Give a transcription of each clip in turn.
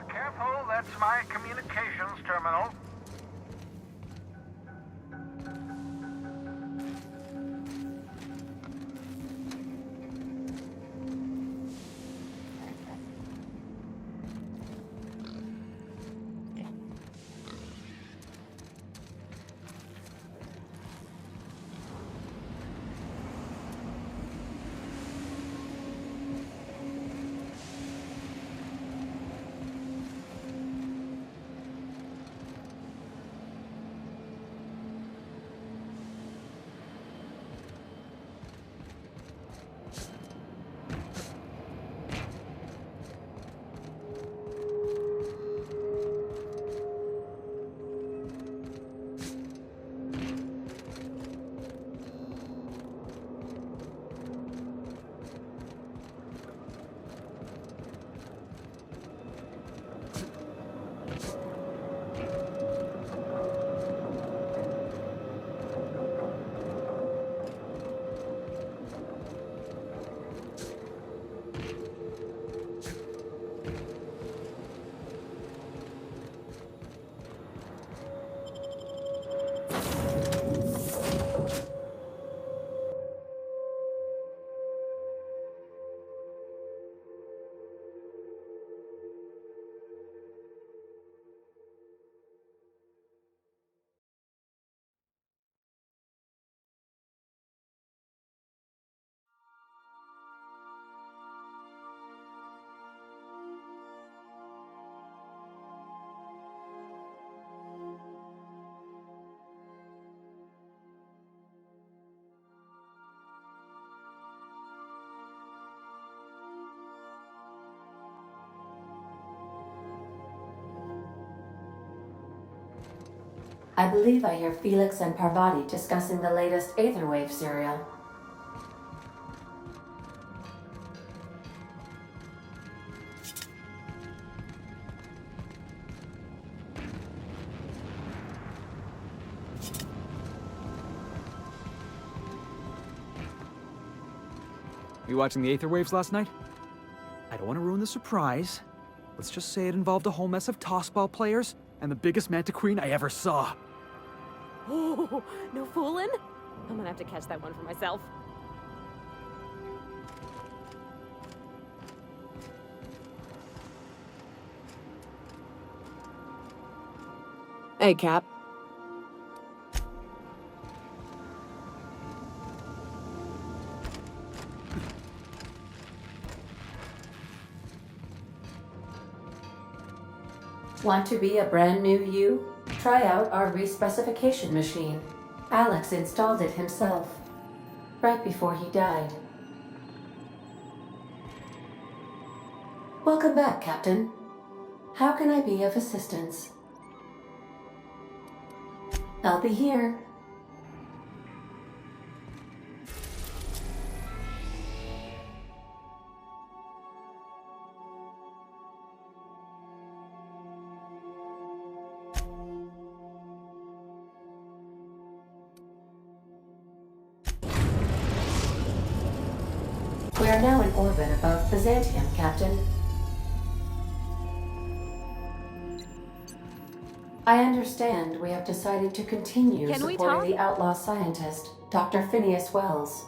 Careful, that's my communications terminal. I believe I hear Felix and Parvati discussing the latest Aetherwave serial. You watching the Aetherwaves last night? I don't want to ruin the surprise. Let's just say it involved a whole mess of tossball players and the biggest Manta Queen I ever saw. Oh, no fooling? I'm gonna have to catch that one for myself. Hey, Cap. Want to be a brand new you? Try out our respecification machine. Alex installed it himself, right before he died. Welcome back, Captain. How can I be of assistance? I'll be here. We are now in orbit above Byzantium, Captain. I understand we have decided to continue supporting the outlaw scientist, Dr. Phineas Wells.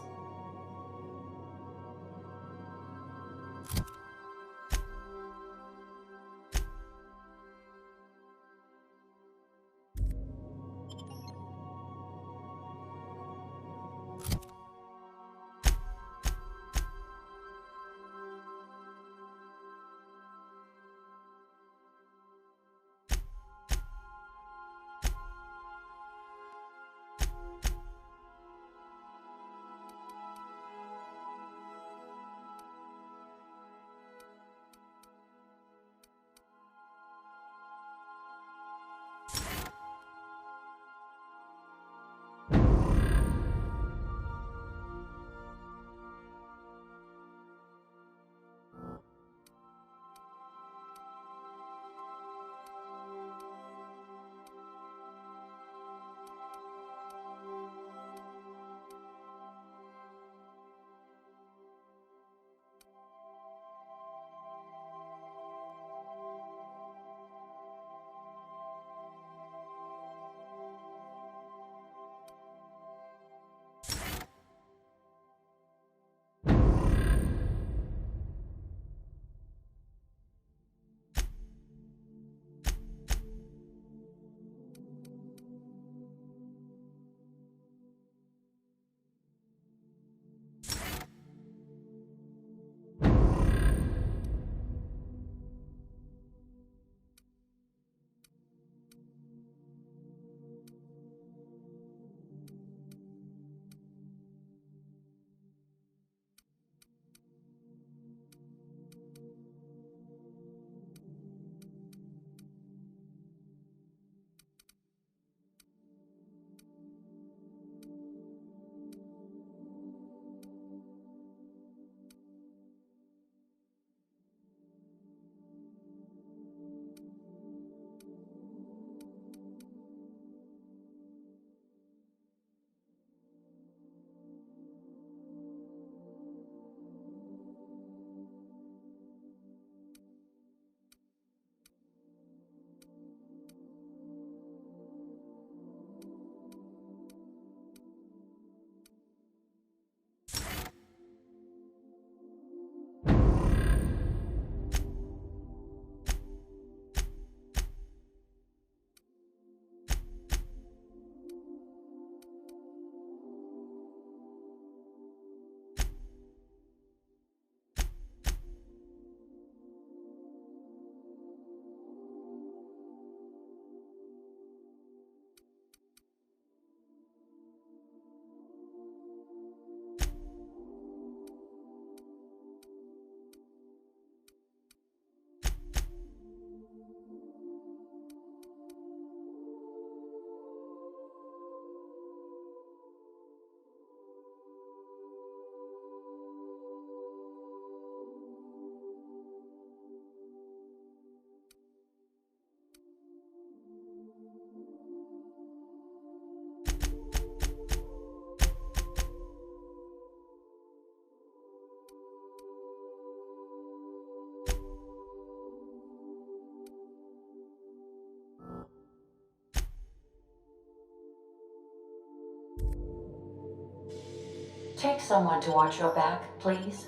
Take someone to watch your back, please.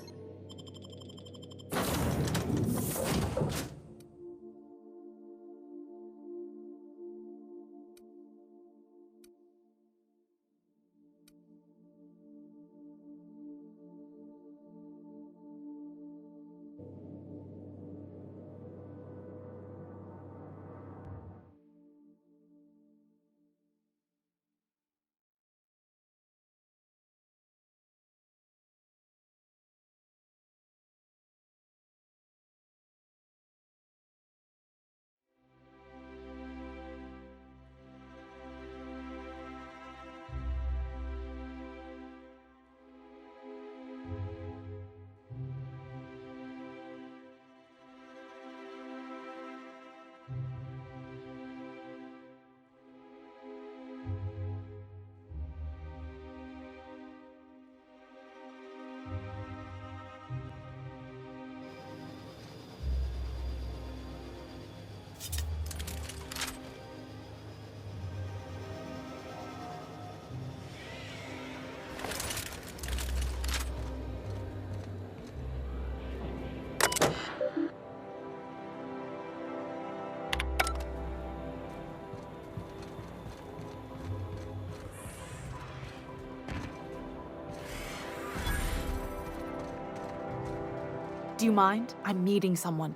Do you mind? I'm meeting someone.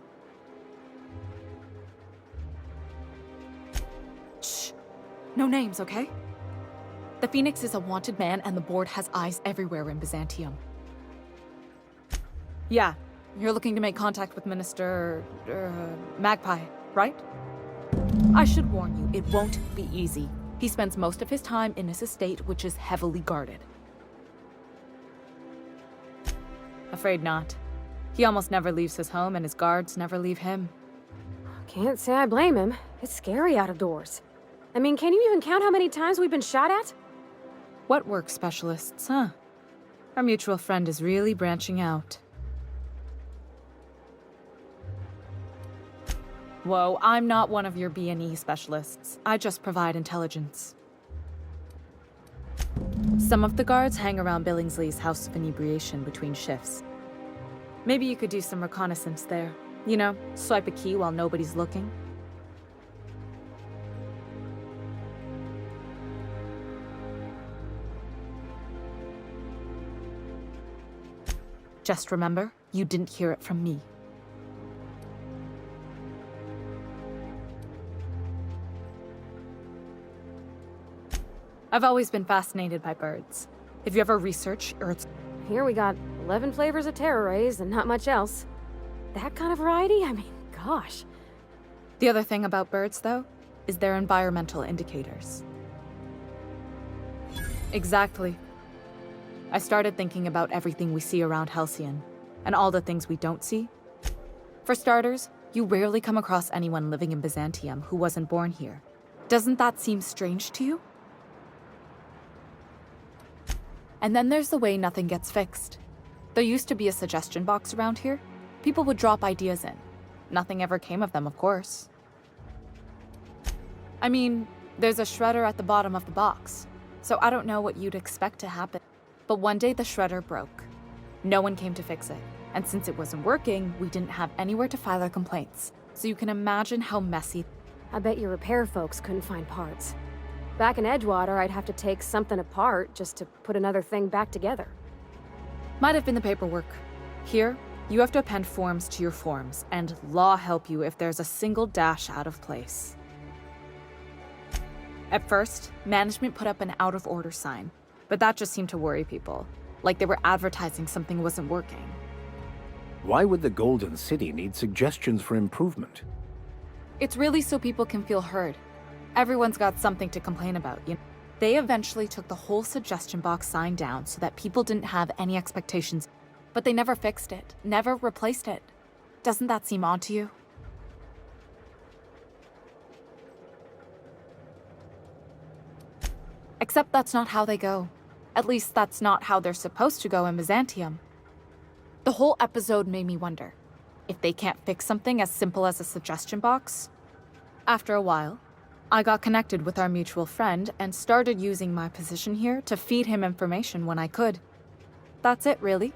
Shh. No names, okay? The Phoenix is a wanted man, and the board has eyes everywhere in Byzantium. Yeah, you're looking to make contact with Minister... Magpie, right? I should warn you, it won't be easy. He spends most of his time in his estate, which is heavily guarded. Afraid not. He almost never leaves his home, and his guards never leave him. Can't say I blame him. It's scary out of doors. I mean, can you even count how many times we've been shot at? What work specialists, huh? Our mutual friend is really branching out. Whoa, I'm not one of your B&E specialists. I just provide intelligence. Some of the guards hang around Billingsley's House of Inebriation between shifts. Maybe you could do some reconnaissance there. You know, swipe a key while nobody's looking. Just remember, you didn't hear it from me. I've always been fascinated by birds. If you ever research Earth's... Here we got 11 flavors of terror rays and not much else. That kind of variety? I mean, gosh. The other thing about birds, though, is their environmental indicators. Exactly. I started thinking about everything we see around Halcyon, and all the things we don't see. For starters, you rarely come across anyone living in Byzantium who wasn't born here. Doesn't that seem strange to you? And then there's the way nothing gets fixed. There used to be a suggestion box around here. People would drop ideas in. Nothing ever came of them, of course. I mean, there's a shredder at the bottom of the box, so I don't know what you'd expect to happen. But one day the shredder broke. No one came to fix it, and since it wasn't working, we didn't have anywhere to file our complaints. So you can imagine how messy. I bet your repair folks couldn't find parts. Back in Edgewater, I'd have to take something apart just to put another thing back together. Might have been the paperwork. Here, you have to append forms to your forms, and law help you if there's a single dash out of place. At first, management put up an out-of-order sign, but that just seemed to worry people, like they were advertising something wasn't working. Why would the Golden City need suggestions for improvement? It's really so people can feel heard. Everyone's got something to complain about, you know? They eventually took the whole suggestion box sign down so that people didn't have any expectations, but they never fixed it, never replaced it. Doesn't that seem odd to you? Except that's not how they go. At least that's not how they're supposed to go in Byzantium. The whole episode made me wonder, if they can't fix something as simple as a suggestion box? After a while, I got connected with our mutual friend and started using my position here to feed him information when I could. That's it, really?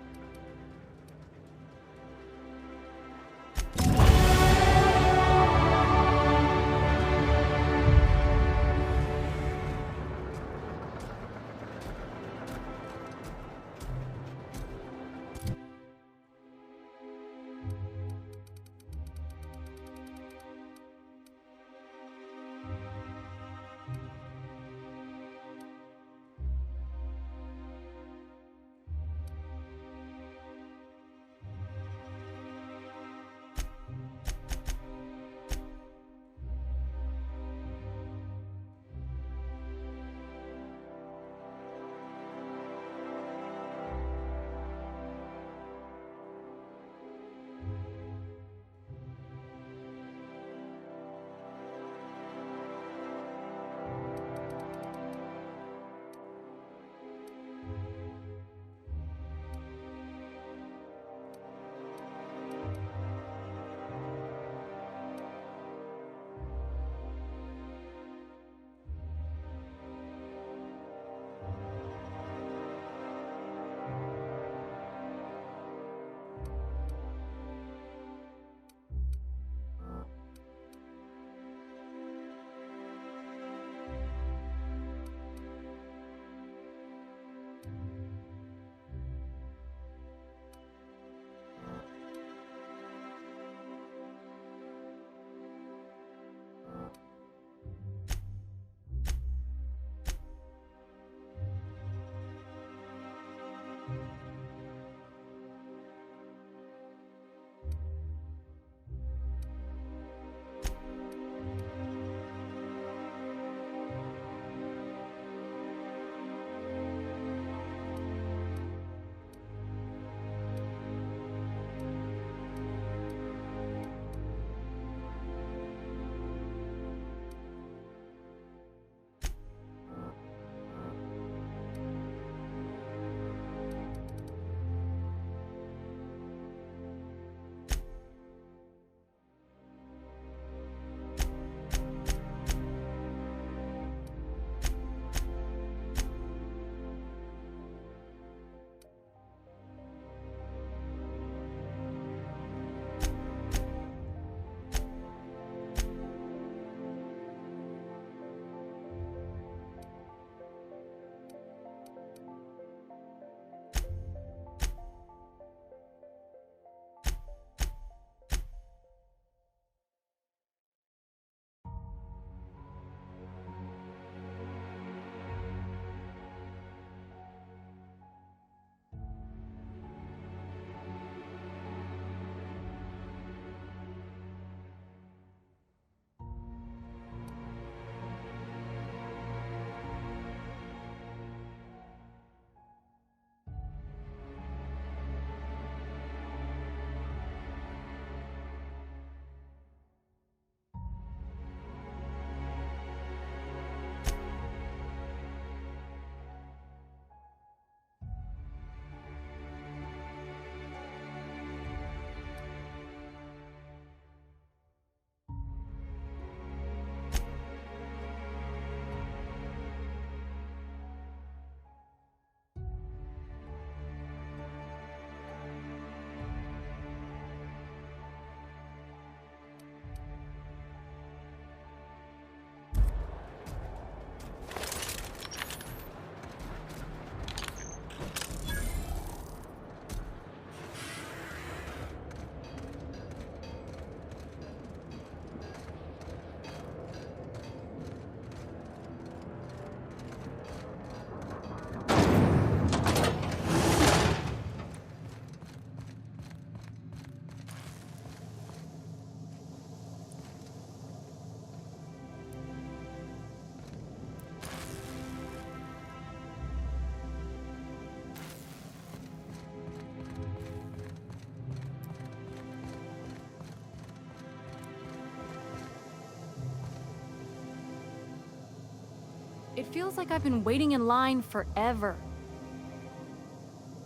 It feels like I've been waiting in line forever.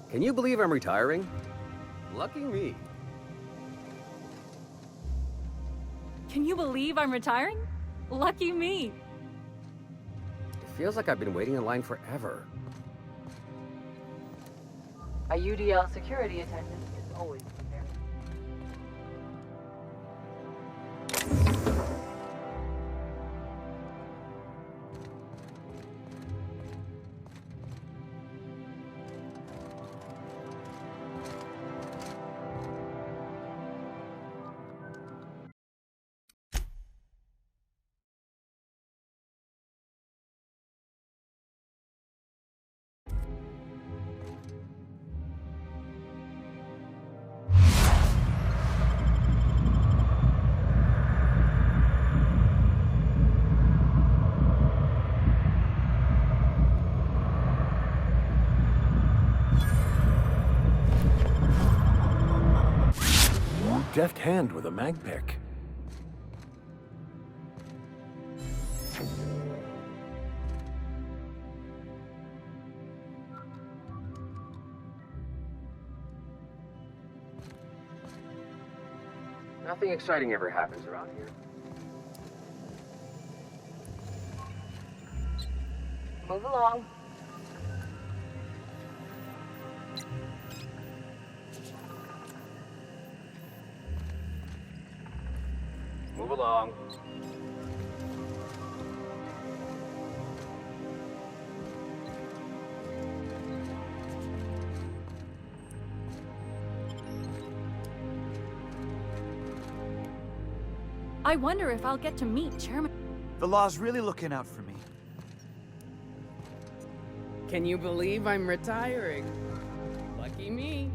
Can you believe I'm retiring? Lucky me. Can you believe I'm retiring? Lucky me. It feels like I've been waiting in line forever. A UDL security attendant is always prepared. Deft hand with a mag pick. Nothing exciting ever happens around here. Move along. Move along. I wonder if I'll get to meet Chairman. The law's really looking out for me. Can you believe I'm retiring? Lucky me.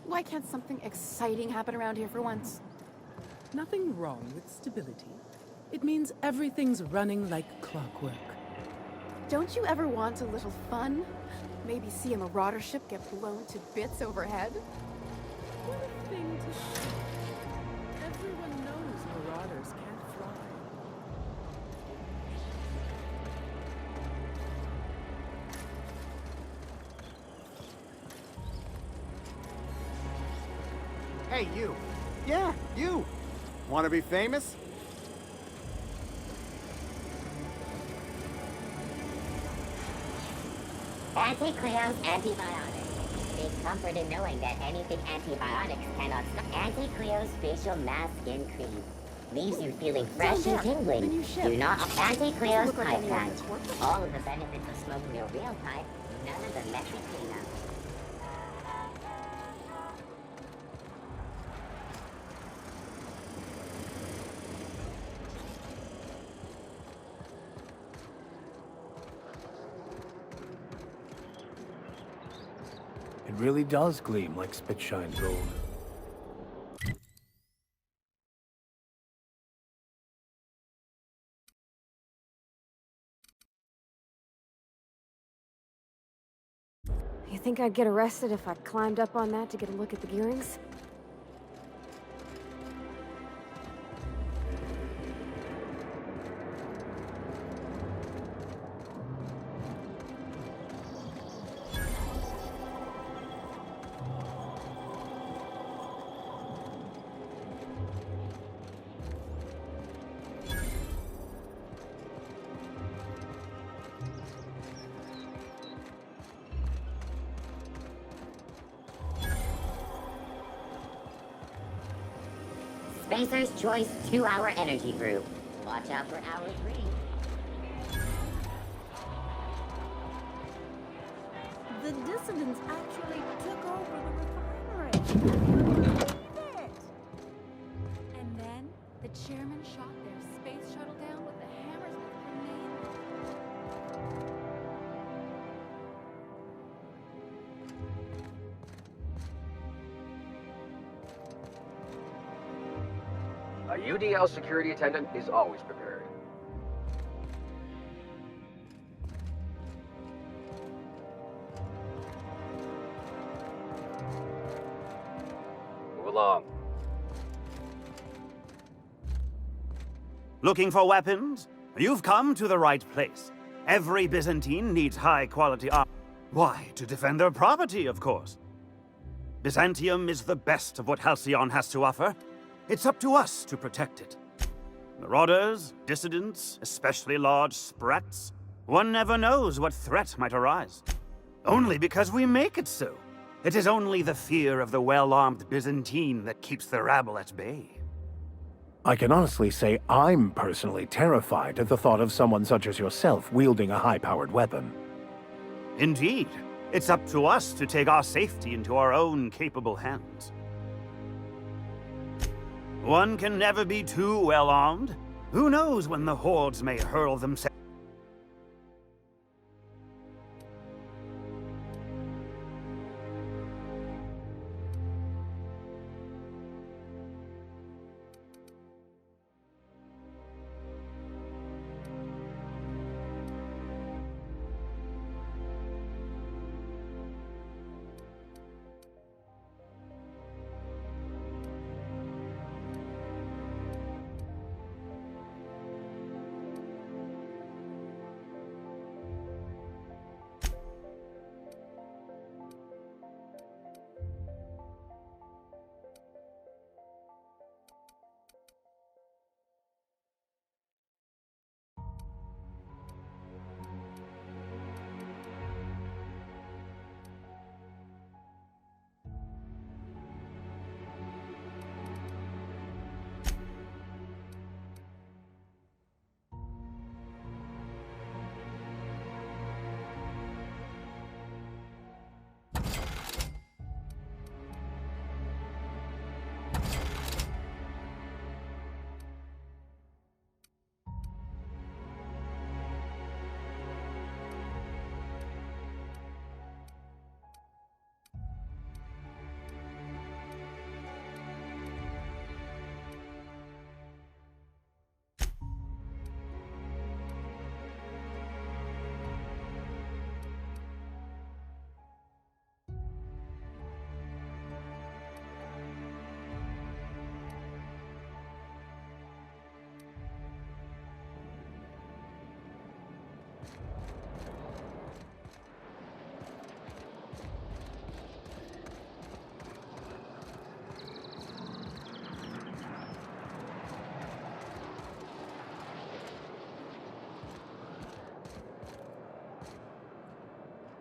Why can't something exciting happen around here for once? Nothing wrong with stability. It means everything's running like clockwork. Don't you ever want a little fun? Maybe see a marauder ship get blown to bits overhead? What a thing to shoot. Everyone knows marauders can't fly. Hey, you. Yeah, you. Want to be famous? Anti-Cleo's antibiotics. Take comfort in knowing that anything antibiotics cannot stop. Anti-Cleo's facial mask skin cream. Leaves you feeling fresh and tingling. Do not. Anti-Cleo's pipe patch. All of the benefits of smoking a real pipe. None of the messy cleanup. It really does gleam like spit-shine gold. You think I'd get arrested if I climbed up on that to get a look at the gearings? Spacer's Choice 2-hour energy group. Watch out for hour 3. The dissidents actually took over the refinery. And then the chairman shot their space shuttle down with the hammers of A UDL security attendant is always prepared. along. Looking for weapons? You've come to the right place. Every Byzantine needs high-quality armor. Why? To defend their property, of course. Byzantium is the best of what Halcyon has to offer. It's up to us to protect it. Marauders, dissidents, especially large sprats. One never knows what threat might arise. Only because we make it so. It is only the fear of the well-armed Byzantine that keeps the rabble at bay. I can honestly say I'm personally terrified at the thought of someone such as yourself wielding a high-powered weapon. Indeed. It's up to us to take our safety into our own capable hands. One can never be too well-armed. Who knows when the hordes may hurl themselves?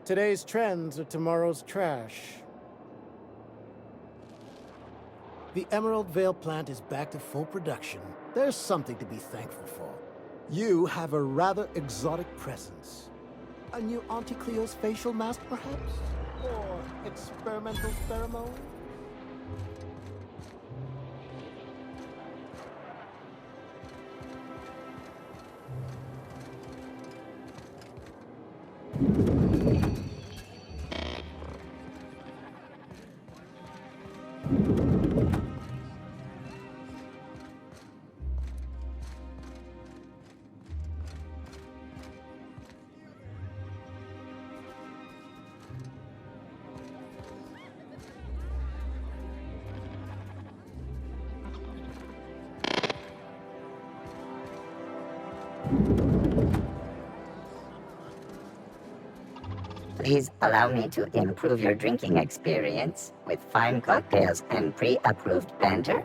Today's trends are tomorrow's trash. The Emerald Vale plant is back to full production. There's something to be thankful for. You have a rather exotic presence. A new Auntie Cleo's facial mask, perhaps? Or experimental pheromone? Please allow me to improve your drinking experience with fine cocktails and pre-approved banter.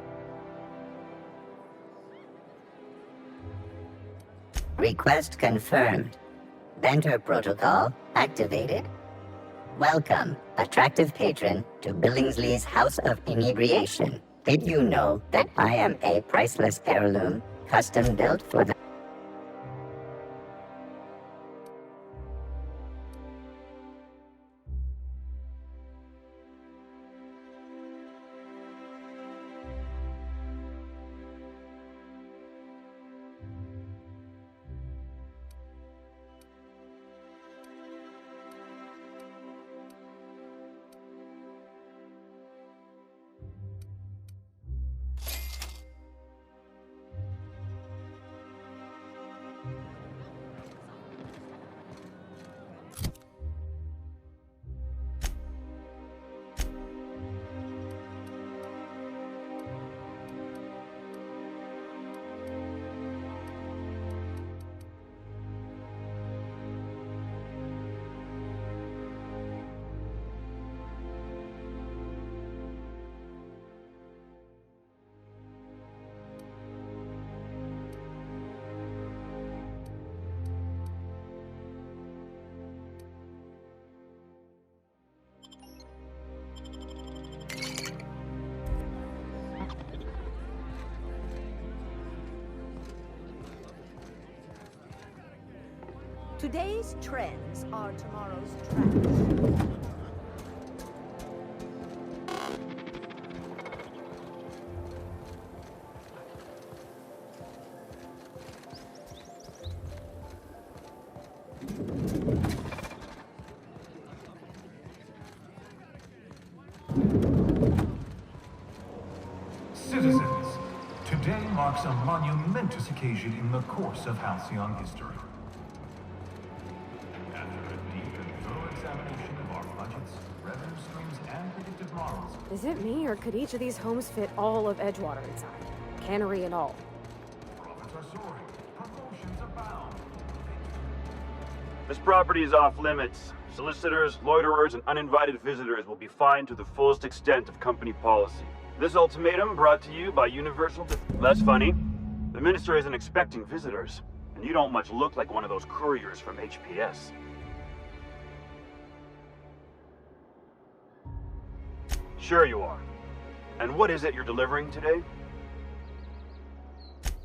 Request confirmed. Banter protocol activated. Welcome, attractive patron, to Billingsley's House of Inebriation. Did you know that I am a priceless heirloom, custom built for the Today's trends are tomorrow's trash. Citizens, today marks a monumentous occasion in the course of Halcyon history. After a deep and thorough examination of our budgets, revenue streams, and predicted models... Is it me, or could each of these homes fit all of Edgewater inside? Cannery and all. Profits are soaring. Promotions abound. This property is off limits. Solicitors, loiterers, and uninvited visitors will be fined to the fullest extent of company policy. This ultimatum brought to you by Universal... That's funny. The Minister isn't expecting visitors, and you don't much look like one of those couriers from HPS. Sure you are. And what is it you're delivering today?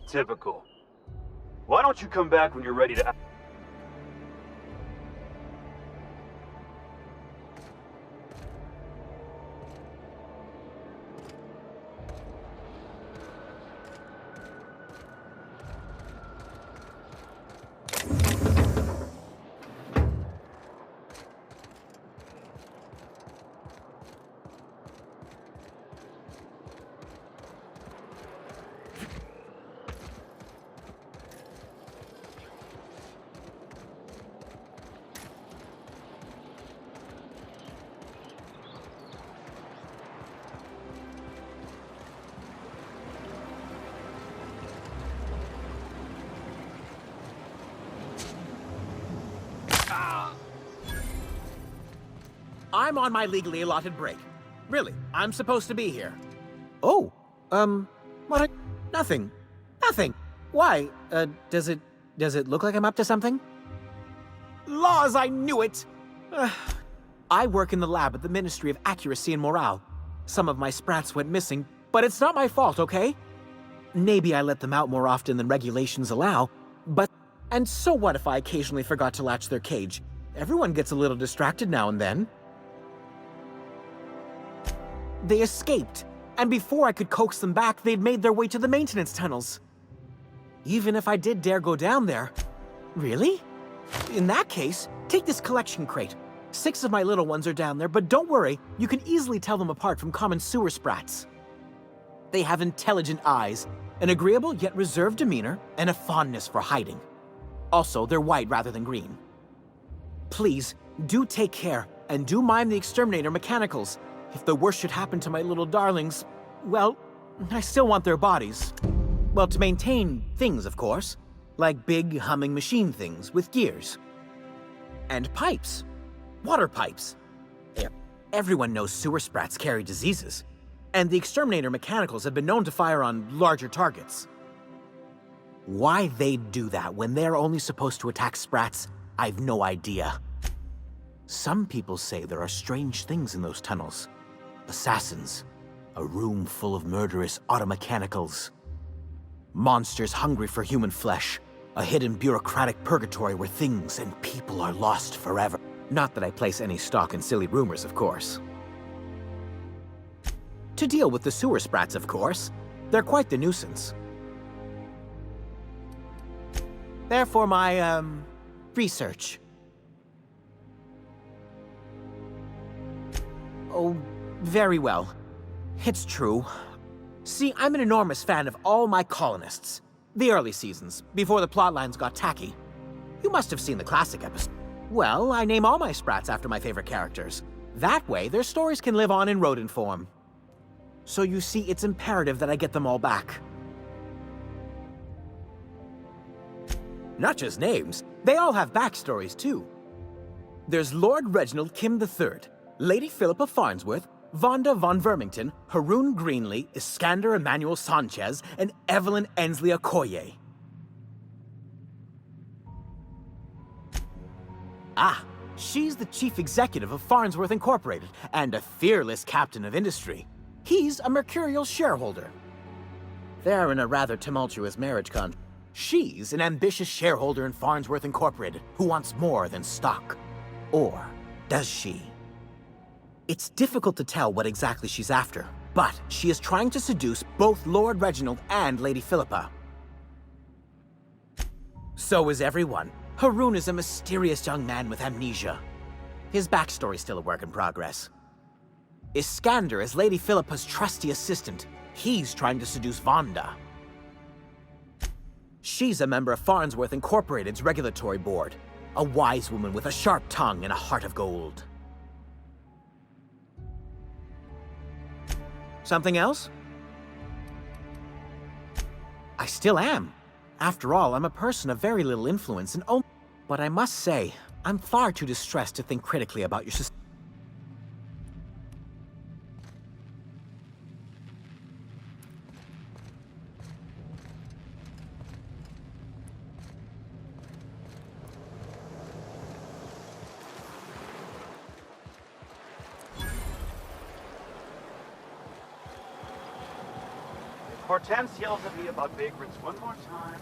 Typical. Why don't you come back when you're ready to... I'm on my legally allotted break. Really, I'm supposed to be here. Oh, what? Nothing. Nothing. Why? Does it look like I'm up to something? Laws, I knew it! I work in the lab at the Ministry of Accuracy and Morale. Some of my sprats went missing, but it's not my fault, okay? Maybe I let them out more often than regulations allow, but... And so what if I occasionally forgot to latch their cage? Everyone gets a little distracted now and then. They escaped, and before I could coax them back, they'd made their way to the maintenance tunnels. Even if I did dare go down there... Really? In that case, take this collection crate. 6 of my little ones are down there, but don't worry, you can easily tell them apart from common sewer sprats. They have intelligent eyes, an agreeable yet reserved demeanor, and a fondness for hiding. Also, they're white rather than green. Please, do take care, and do mime the exterminator mechanicals. If the worst should happen to my little darlings, well, I still want their bodies. Well, to maintain things, of course. Like big, humming machine things with gears. And pipes. Water pipes. Everyone knows sewer sprats carry diseases. And the exterminator mechanicals have been known to fire on larger targets. Why they'd do that when they're only supposed to attack sprats, I've no idea. Some people say there are strange things in those tunnels. Assassins. A room full of murderous automechanicals. Monsters hungry for human flesh. A hidden bureaucratic purgatory where things and people are lost forever. Not that I place any stock in silly rumors, of course. To deal with the sewer sprats, of course. They're quite the nuisance. Therefore, my, research. Oh, very well. It's true. See, I'm an enormous fan of all my colonists. The early seasons, before the plotlines got tacky. You must have seen the classic episode. Well, I name all my sprats after my favorite characters. That way, their stories can live on in rodent form. So you see, it's imperative that I get them all back. Not just names, they all have backstories, too. There's Lord Reginald Kim III, Lady Philippa Farnsworth, Vonda von Vermington, Haroon Greenlee, Iskander Emmanuel Sanchez, and Evelyn Ensley Okoye. Ah, she's the chief executive of Farnsworth Incorporated, and a fearless captain of industry. He's a mercurial shareholder. They're in a rather tumultuous marriage contract. She's an ambitious shareholder in Farnsworth Incorporated who wants more than stock. Or does she? It's difficult to tell what exactly she's after, but she is trying to seduce both Lord Reginald and Lady Philippa. So is everyone. Haroon is a mysterious young man with amnesia. His backstory's still a work in progress. Iskander is Lady Philippa's trusty assistant. He's trying to seduce Vonda. She's a member of Farnsworth Incorporated's regulatory board. A wise woman with a sharp tongue and a heart of gold. Something else? I still am. After all, I'm a person of very little influence and but I must say, I'm far too distressed to think critically about your society. Hortense yells at me about vagrants one more time.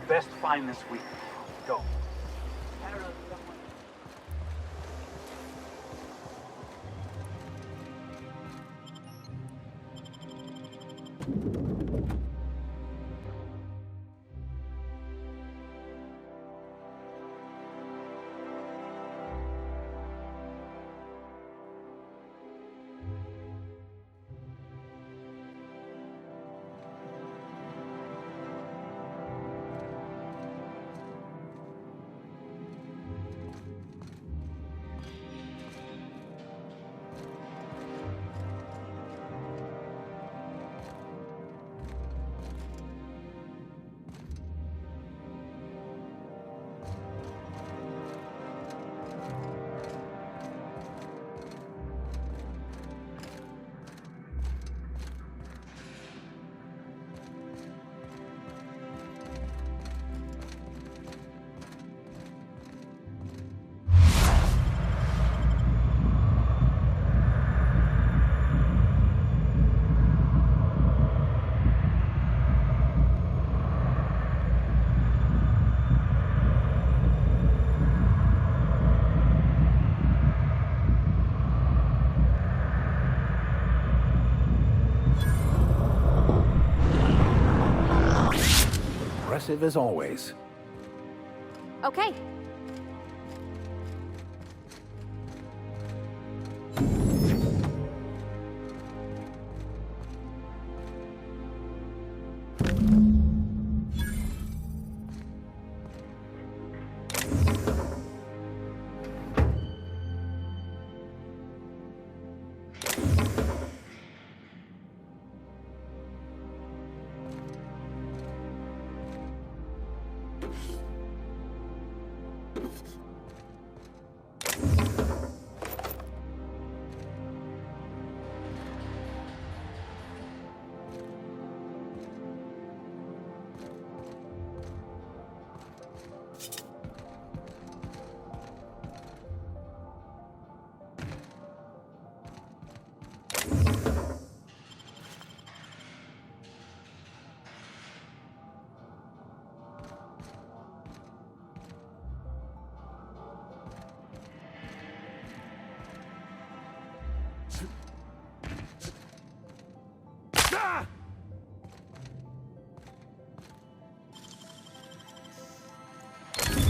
Best find this week. Go. Impressive as always. Okay.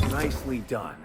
Nicely done.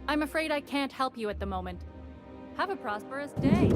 I'm afraid I can't help you at the moment. Have a prosperous day.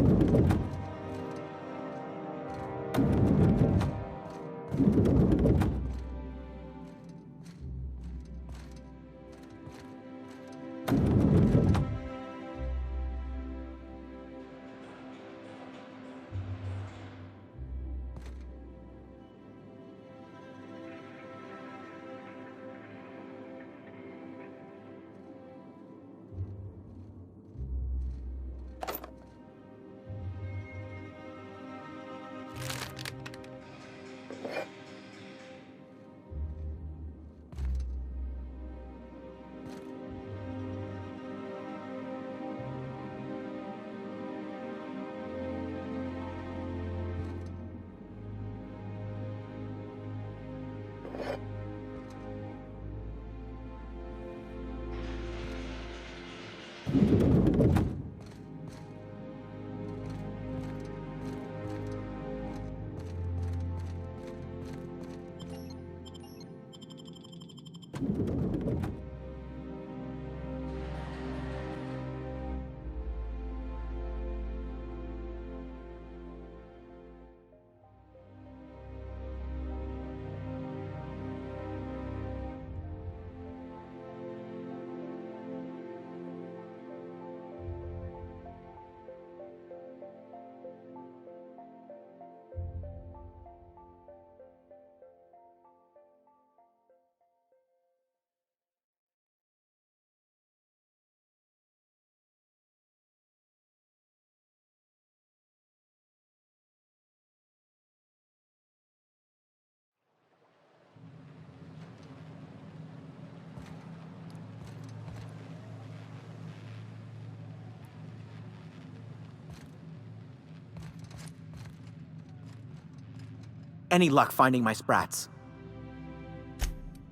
Any luck finding my sprats?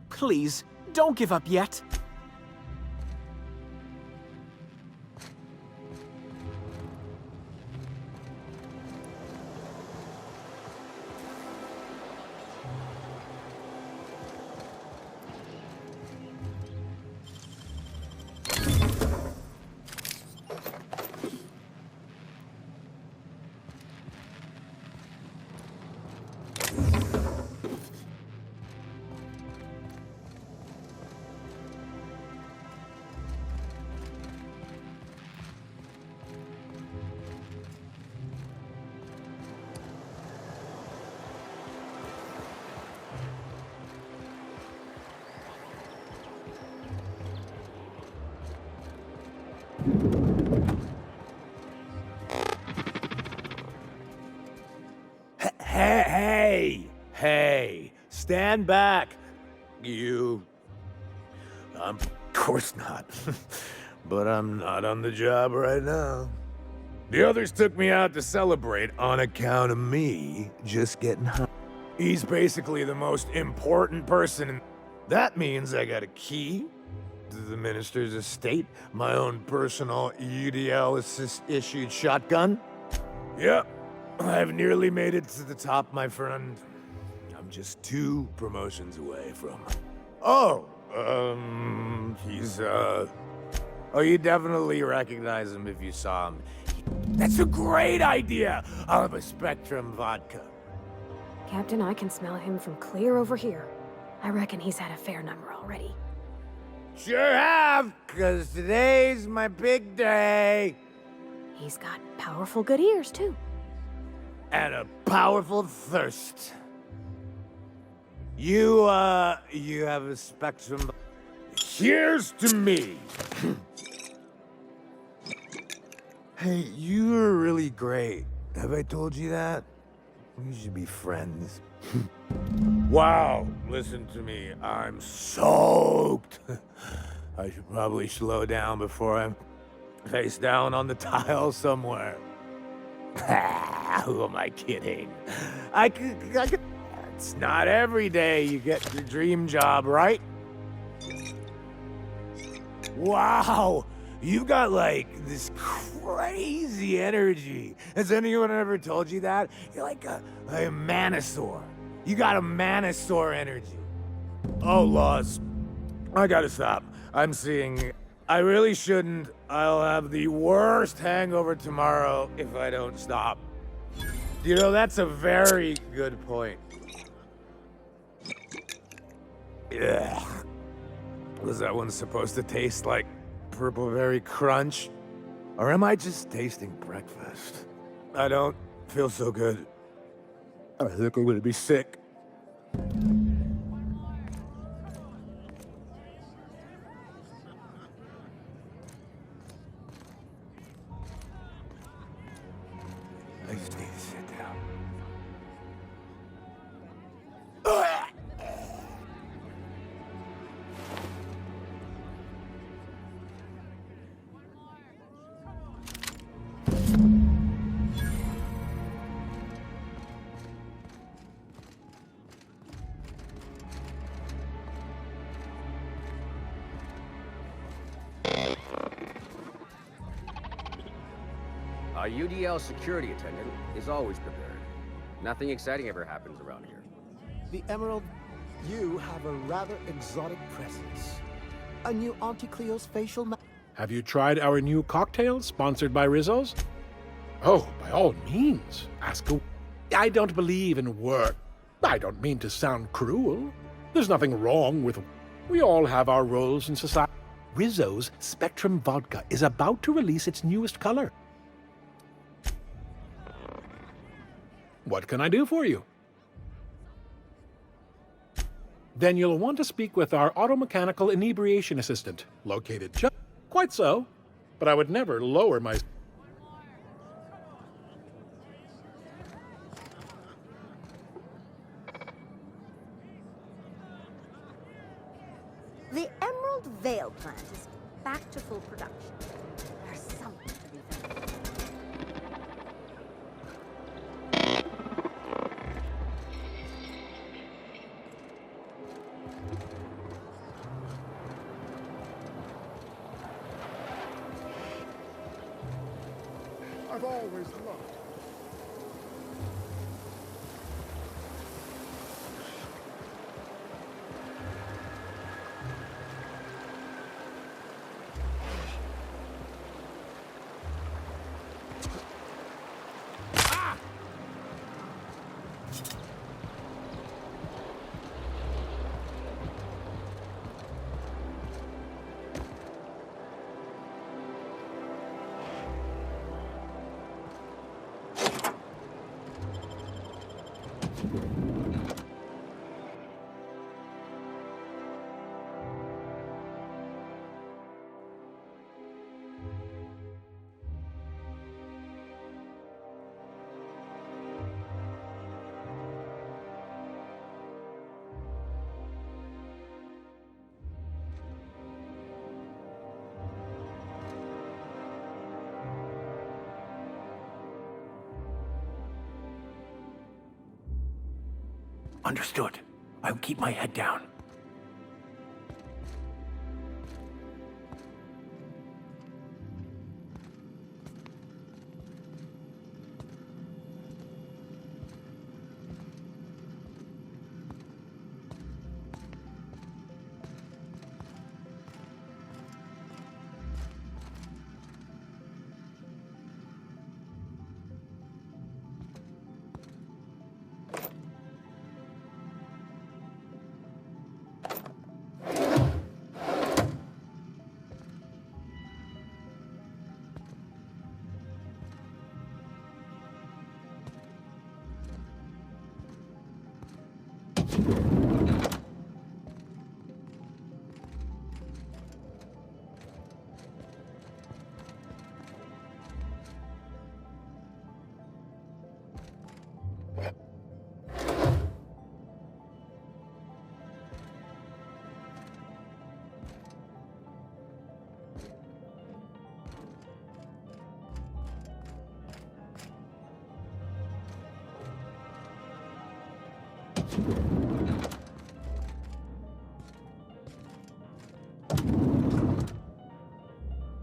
Please, don't give up yet. Hey, stand back. You... Of course not. But I'm not on the job right now. The others took me out to celebrate on account of me just getting high. He's basically the most important person, and that means I got a key to the minister's estate, my own personal UDL-issued shotgun. Yep, I've nearly made it to the top, my friend. I'm just 2 promotions away from... he's, Oh, you definitely recognize him if you saw him. He That's a great idea! I'll have a Spectrum vodka. Captain, I can smell him from clear over here. I reckon he's had a fair number already. Sure have, 'cause today's my big day. He's got powerful good ears, too. And a powerful thirst. You have a Spectrum. Here's to me. Hey, you're really great. Have I told you that? We should be friends. Wow, listen to me. I'm soaked. I should probably slow down before I'm face down on the tile somewhere. Who am I kidding? I could. It's not every day you get your dream job, right? Wow, you got like this crazy energy. Has anyone ever told you that? You're like a Manosaur. You got a Manosaur energy. Oh, laws. I gotta stop. I'm seeing. I really shouldn't. I'll have the worst hangover tomorrow if I don't stop. You know, that's a very good point. Ugh. Was that one supposed to taste like Purple Berry Crunch? Or am I just tasting breakfast? I don't feel so good. I think I'm gonna be sick. I just need to sit down. A UDL security attendant is always prepared. Nothing exciting ever happens around here. The Emerald, you have a rather exotic presence. A new Auntie Cleo's facial mask. Have you tried our new cocktail sponsored by Rizzo's? Oh, by all means, ask a... I don't believe in work. I don't mean to sound cruel. There's nothing wrong with... We all have our roles in society. Rizzo's Spectrum Vodka is about to release its newest color. What can I do for you? Then you'll want to speak with our automechanical inebriation assistant, located just... Quite so, but I would never lower my... The Emerald Vale plant is back to full production. There's something to be found. I've always loved. Understood. I'll keep my head down.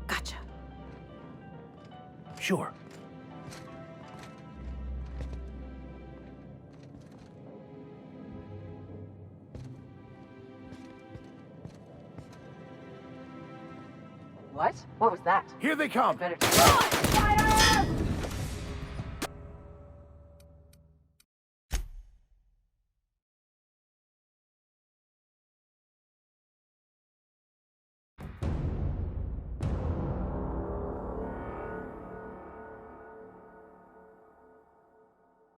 Gotcha. Sure. What? What was that? Here they come! Better.